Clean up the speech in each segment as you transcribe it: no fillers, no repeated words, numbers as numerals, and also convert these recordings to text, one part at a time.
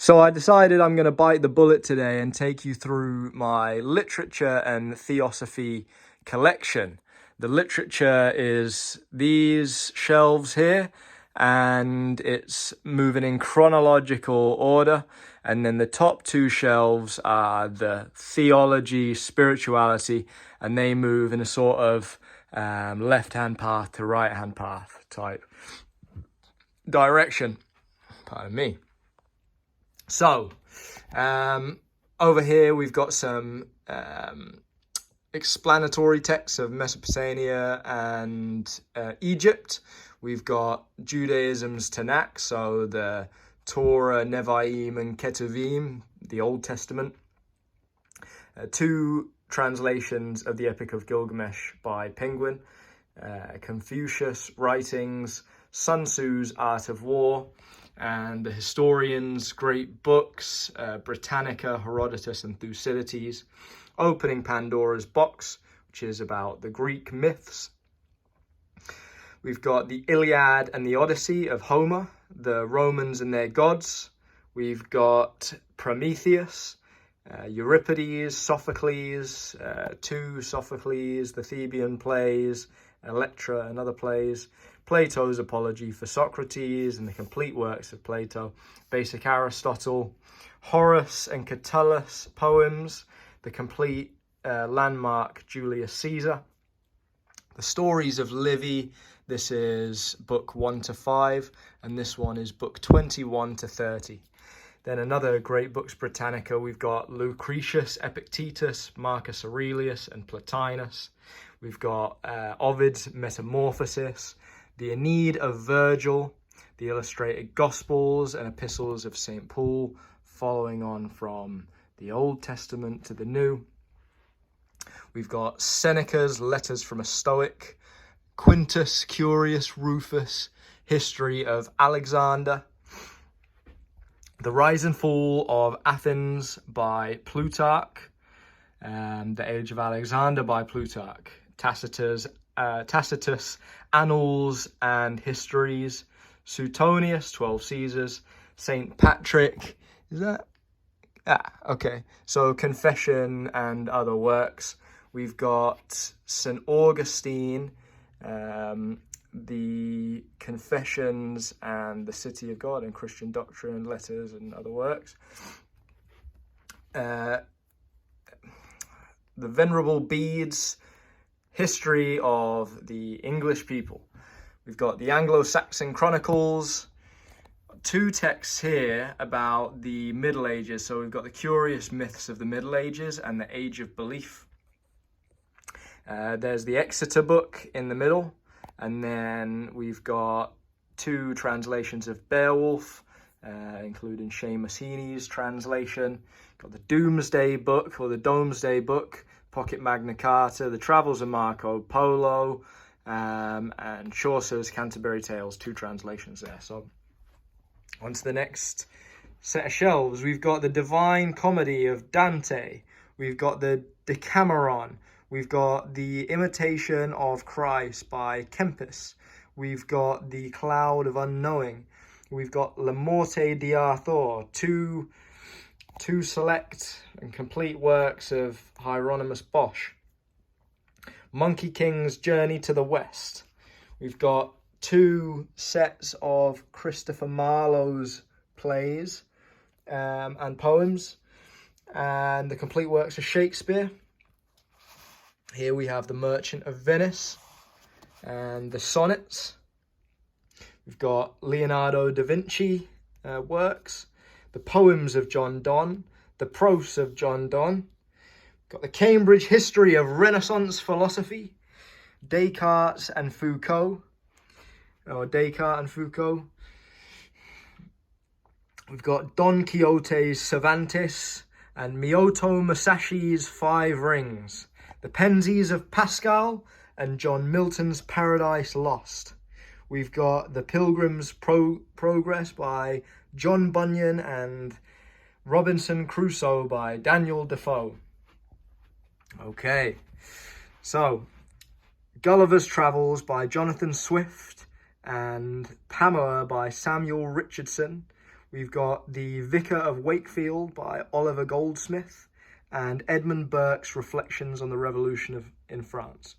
So I decided I'm going to bite the bullet today and take you through my literature and theosophy collection. The literature is these shelves here, and it's moving in chronological order. And then the top two shelves are the theology, spirituality, and they move in a sort of left-hand path to right-hand path type direction. Pardon me. So, over here we've got some explanatory texts of Mesopotamia and Egypt. We've got Judaism's Tanakh, so the Torah, Nevi'im, and Ketuvim, the Old Testament. Two translations of the Epic of Gilgamesh by Penguin, Confucius' writings, Sun Tzu's Art of War, and the historians' great books, Britannica, Herodotus, and Thucydides, opening Pandora's box, which is about the Greek myths. We've got the Iliad and the Odyssey of Homer, the Romans and their gods. We've got Prometheus, Euripides, Sophocles, Sophocles, the Theban plays, Electra and other plays, Plato's Apology for Socrates and the complete works of Plato, basic Aristotle, Horace and Catullus poems, the complete landmark Julius Caesar, the stories of Livy. This is book 1 to 5, and this one is book 21 to 30. Then another great books Britannica, we've got Lucretius, Epictetus, Marcus Aurelius, and Plotinus. We've got Ovid's Metamorphosis, the Aeneid of Virgil, the illustrated Gospels and Epistles of St. Paul, following on from the Old Testament to the New. We've got Seneca's Letters from a Stoic, Quintus, Curius, Rufus, History of Alexander, The Rise and Fall of Athens by Plutarch, The Age of Alexander by Plutarch, Tacitus, Annals and Histories, Suetonius, 12 Caesars, St. Patrick, is that? Okay. So Confession and other works. We've got St. Augustine, the Confessions and the City of God and Christian Doctrine, Letters and other works. The Venerable Bede's History of the English People. We've got the Anglo-Saxon Chronicles, two texts here about the Middle Ages. So we've got the Curious Myths of the Middle Ages and the Age of Belief. There's the Exeter book in the middle, and then we've got two translations of Beowulf, including Seamus Heaney's translation. Got the Doomsday book, or the Domesday book, Pocket Magna Carta, the Travels of Marco Polo, and Chaucer's Canterbury Tales, two translations there. So on to the next set of shelves. We've got the Divine Comedy of Dante. We've got the Decameron. We've got the Imitation of Christ by Kempis. We've got the Cloud of Unknowing. We've got La Morte di Arthur, two select and complete works of Hieronymus Bosch. Monkey King's Journey to the West. We've got two sets of Christopher Marlowe's plays and poems, and the complete works of Shakespeare. Here we have The Merchant of Venice and the Sonnets. We've got Leonardo da Vinci works, the poems of John Donne, the prose of John Donne. Got the Cambridge History of Renaissance Philosophy, Descartes and Foucault. We've got Don Quixote's Cervantes and Miyoto Musashi's Five Rings, the Pensies of Pascal and John Milton's Paradise Lost. We've got The Pilgrim's Progress by John Bunyan and Robinson Crusoe by Daniel Defoe. Okay, so Gulliver's Travels by Jonathan Swift and Pamela by Samuel Richardson. We've got The Vicar of Wakefield by Oliver Goldsmith, and Edmund Burke's Reflections on the Revolution in France.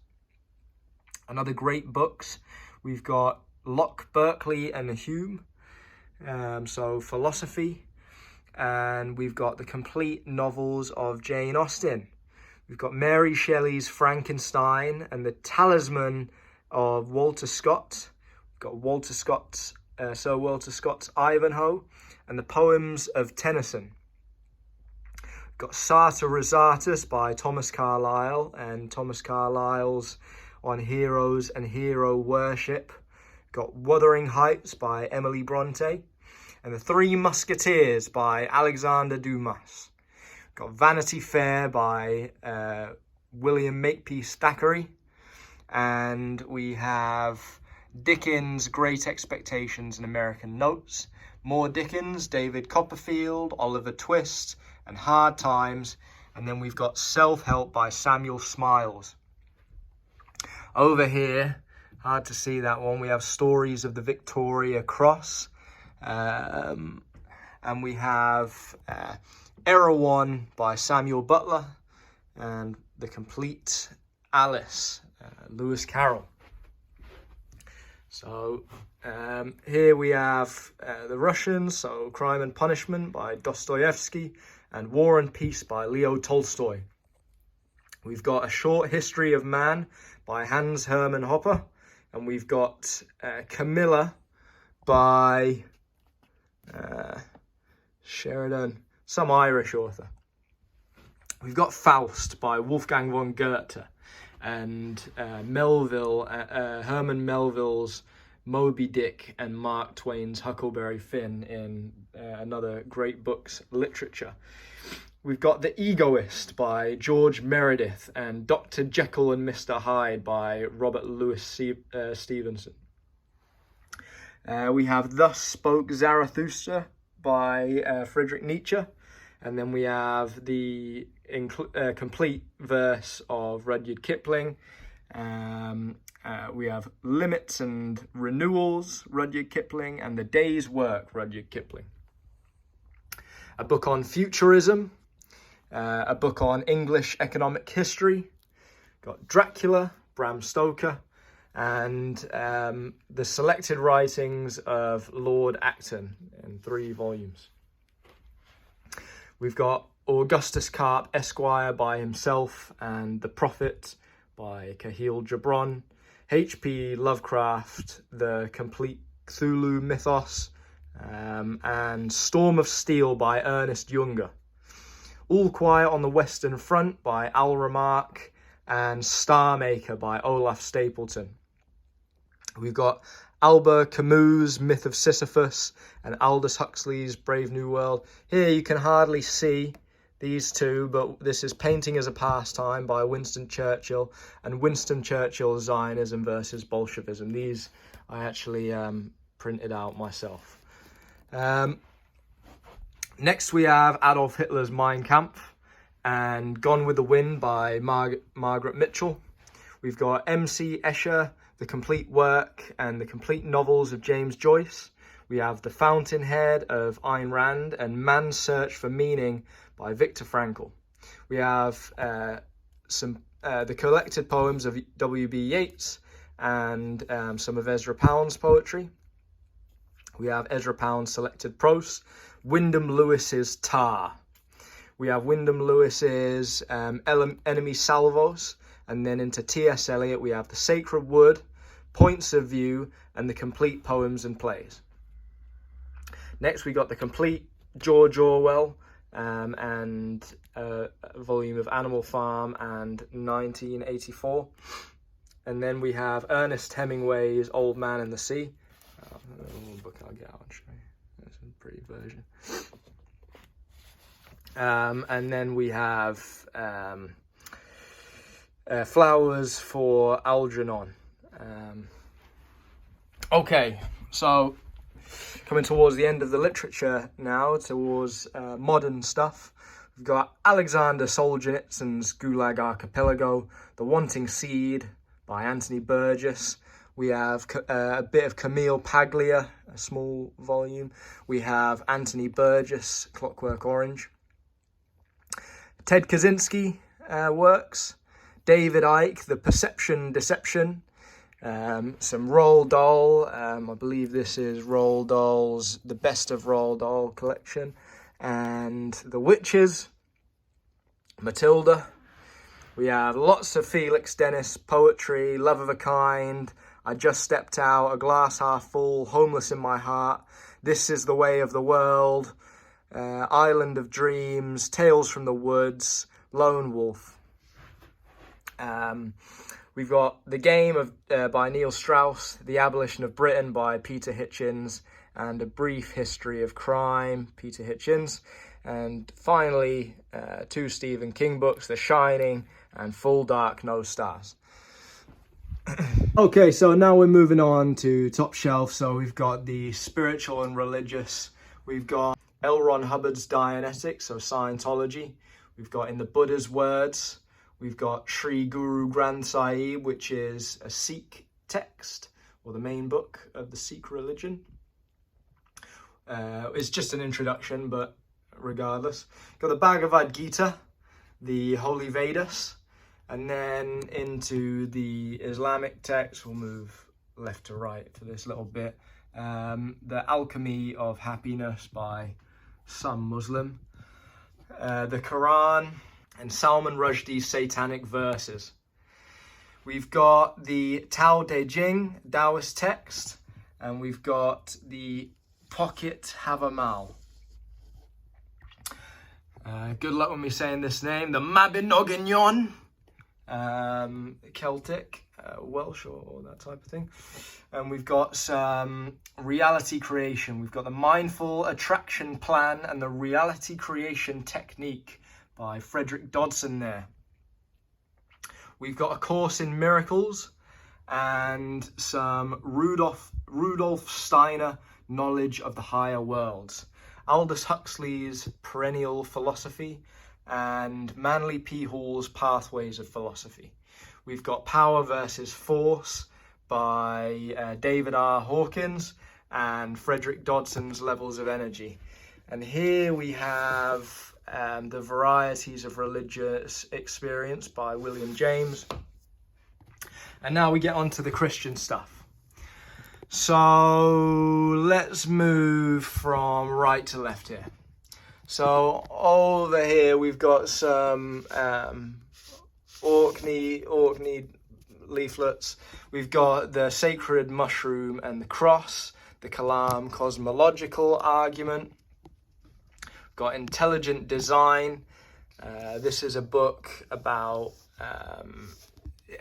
Another great books, we've got Locke, Berkeley and Hume, so philosophy, and we've got the complete novels of Jane Austen. We've got Mary Shelley's Frankenstein and the Talisman of Walter Scott. We've got Sir Walter Scott's Ivanhoe and the poems of Tennyson. We've got Sartor Resartus by Thomas Carlyle and Thomas Carlyle's On Heroes and Hero Worship. We've got Wuthering Heights by Emily Bronte and The Three Musketeers by Alexander Dumas. We've got Vanity Fair by William Makepeace Thackeray, and we have Dickens' Great Expectations and American Notes, more Dickens, David Copperfield, Oliver Twist, and Hard Times, and then we've got Self-Help by Samuel Smiles. Over here, hard to see that one, we have Stories of the Victoria Cross, and we have Erewhon by Samuel Butler, and The Complete Alice, Lewis Carroll. So here we have The Russians, so Crime and Punishment by Dostoevsky, and War and Peace by Leo Tolstoy. We've got A Short History of Man by Hans Hermann Hoppe, and we've got Camilla by Sheridan, some Irish author. We've got Faust by Wolfgang von Goethe, and Herman Melville's Moby Dick, and Mark Twain's Huckleberry Finn in another great books literature. We've got The Egoist by George Meredith, and Dr. Jekyll and Mr. Hyde by Robert Louis Stevenson. We have Thus Spoke Zarathustra by Friedrich Nietzsche, and then we have the complete verse of Rudyard Kipling. We have Limits and Renewals, Rudyard Kipling, and The Day's Work, Rudyard Kipling. A book on futurism, a book on English economic history, got Dracula, Bram Stoker, and the selected writings of Lord Acton in 3 volumes. We've got Augustus Carp Esquire by himself, and The Prophet by Kahlil Gibran, H.P. Lovecraft, The Complete Cthulhu Mythos, and Storm of Steel by Ernest Junger. All Quiet on the Western Front by Al Remarque, and Star Maker by Olaf Stapleton. We've got Albert Camus' Myth of Sisyphus and Aldous Huxley's Brave New World. Here you can hardly see these two, but this is Painting as a Pastime by Winston Churchill, and Winston Churchill's Zionism versus Bolshevism. These I actually printed out myself. Next we have Adolf Hitler's Mein Kampf and Gone with the Wind by Margaret Mitchell. We've got M.C. Escher, The Complete Work and the Complete Novels of James Joyce. We have The Fountainhead of Ayn Rand and Man's Search for Meaning by Viktor Frankl. We have the collected poems of W.B. Yeats and some of Ezra Pound's poetry. We have Ezra Pound's selected prose, Wyndham Lewis's Tar. We have Wyndham Lewis's Enemy Salvos, and then into T.S. Eliot we have The Sacred Wood, Points of View, and the Complete Poems and Plays. Next we got the complete George Orwell, and a volume of Animal Farm and 1984. And then we have Ernest Hemingway's Old Man and the Sea. Book I'll get out and show you. That's a pretty version. And then we have Flowers for Algernon. Okay, so coming towards the end of the literature now, towards modern stuff. We've got Alexander Solzhenitsyn's Gulag Archipelago, The Wanting Seed by Anthony Burgess, We have a bit of Camille Paglia, a small volume. We have Anthony Burgess, Clockwork Orange. Ted Kaczynski works. David Icke, The Perception Deception. Some Roald Dahl. I believe this is Roald Dahl's The Best of Roald Dahl collection. And The Witches. Matilda. We have lots of Felix Dennis poetry, Love of a Kind, I Just Stepped Out, A Glass Half Full, Homeless in My Heart, This Is the Way of the World, Island of Dreams, Tales from the Woods, Lone Wolf. We've got The Game of by Neil Strauss, The Abolition of Britain by Peter Hitchens, and A Brief History of Crime, Peter Hitchens. And finally, 2 Stephen King books, The Shining and Full Dark, No Stars. Okay, so now we're moving on to top shelf. So we've got the spiritual and religious. We've got L. Ron Hubbard's Dianetics, so Scientology. We've got In the Buddha's Words. We've got Sri Guru Granth Sahib, which is a Sikh text, or the main book of the Sikh religion. It's just an introduction, but regardless. Got the Bhagavad Gita, the Holy Vedas, and then into the Islamic text. We'll move left to right for this little bit. The Alchemy of Happiness by some Muslim. The Quran, and Salman Rushdie's Satanic Verses. We've got the Tao Te Ching, Taoist text, and we've got the Pocket Havamal. Good luck with me saying this name. The Mabinogion, Celtic, Welsh, or that type of thing. And we've got some reality creation. We've got the Mindful Attraction Plan and the Reality Creation Technique by Frederick Dodson there. We've got A Course in Miracles and some Rudolf Steiner Knowledge of the Higher Worlds. Aldous Huxley's Perennial Philosophy, and Manly P. Hall's Pathways of Philosophy. We've got Power versus Force by David R. Hawkins, and Frederick Dodson's Levels of Energy. And here we have The Varieties of Religious Experience by William James. And now we get on to the Christian stuff. So let's move from right to left here. So over here we've got some Orkney leaflets. We've got the Sacred Mushroom and the Cross, the Kalam Cosmological Argument. We've got Intelligent Design. This is a book about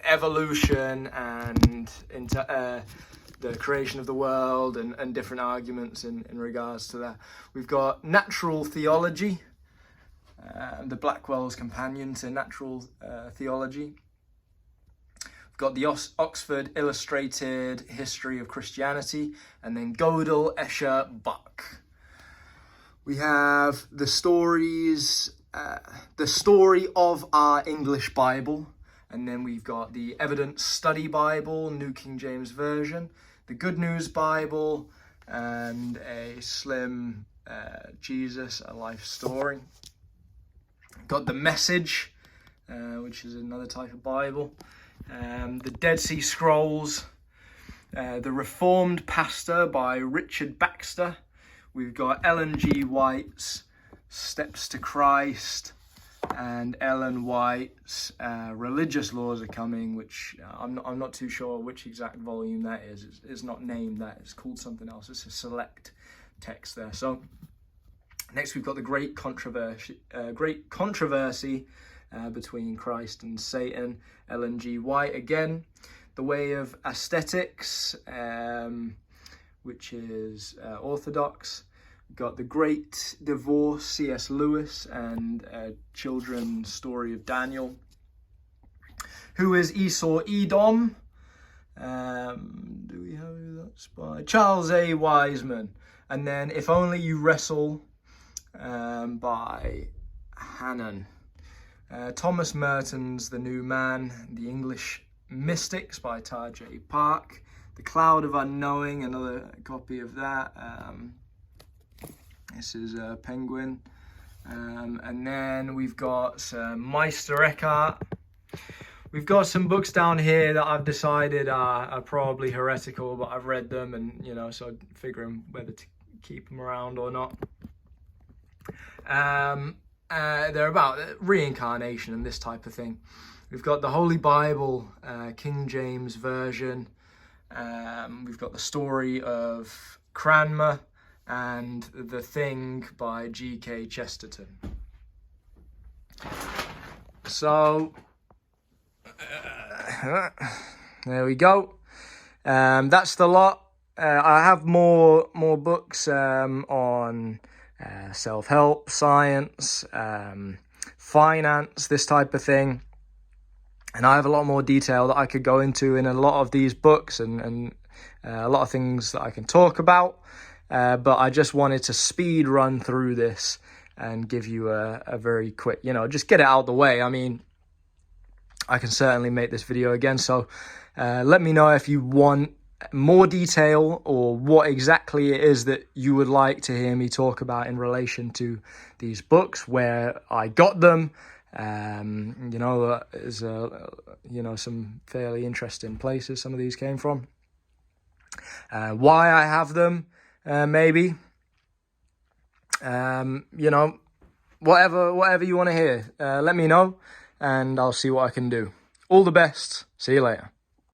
evolution and the creation of the world and different arguments in regards to that. We've got Natural Theology, the Blackwell's Companion to Natural Theology. We've got the Oxford Illustrated History of Christianity, and then Gödel, Escher, Buck. We have the Story of Our English Bible, and then we've got the Evidence Study Bible, New King James Version, the Good News Bible, and a Slim Jesus, a Life Story. Got the Message, which is another type of Bible, the Dead Sea Scrolls, the Reformed Pastor by Richard Baxter. We've got Ellen G. White's Steps to Christ, and Ellen White's Religious Laws Are Coming, which I'm not too sure which exact volume that is. It's not named that. It's called something else. It's a select text there. So next we've got the Great Controversy between Christ and Satan, Ellen G. White again. The Way of Aesthetics, which is orthodox. We've got The Great Divorce, C.S. Lewis, and Children's Story of Daniel. Who is Esau Edom? Do we have who that's by? Charles A. Wiseman. And then If Only You Wrestle, by Hannon. Thomas Merton's The New Man, The English Mystics by Taj A. Park. The Cloud of Unknowing, another copy of that. This is Penguin. And then we've got Meister Eckhart. We've got some books down here that I've decided are probably heretical, but I've read them, and so I'm figuring whether to keep them around or not. They're about reincarnation and this type of thing. We've got the Holy Bible, King James Version. We've got the story of Cranmer and The Thing by G.K. Chesterton. So there we go. That's the lot. I have more books on self-help, science, finance, this type of thing. And I have a lot more detail that I could go into in a lot of these books, and a lot of things that I can talk about. But I just wanted to speed run through this and give you a very quick, just get it out of the way. I mean, I can certainly make this video again. So let me know if you want more detail or what exactly it is that you would like to hear me talk about in relation to these books, where I got them. There's some fairly interesting places some of these came from. Why I have them, maybe. Whatever you want to hear, let me know, and I'll see what I can do. All the best. See you later.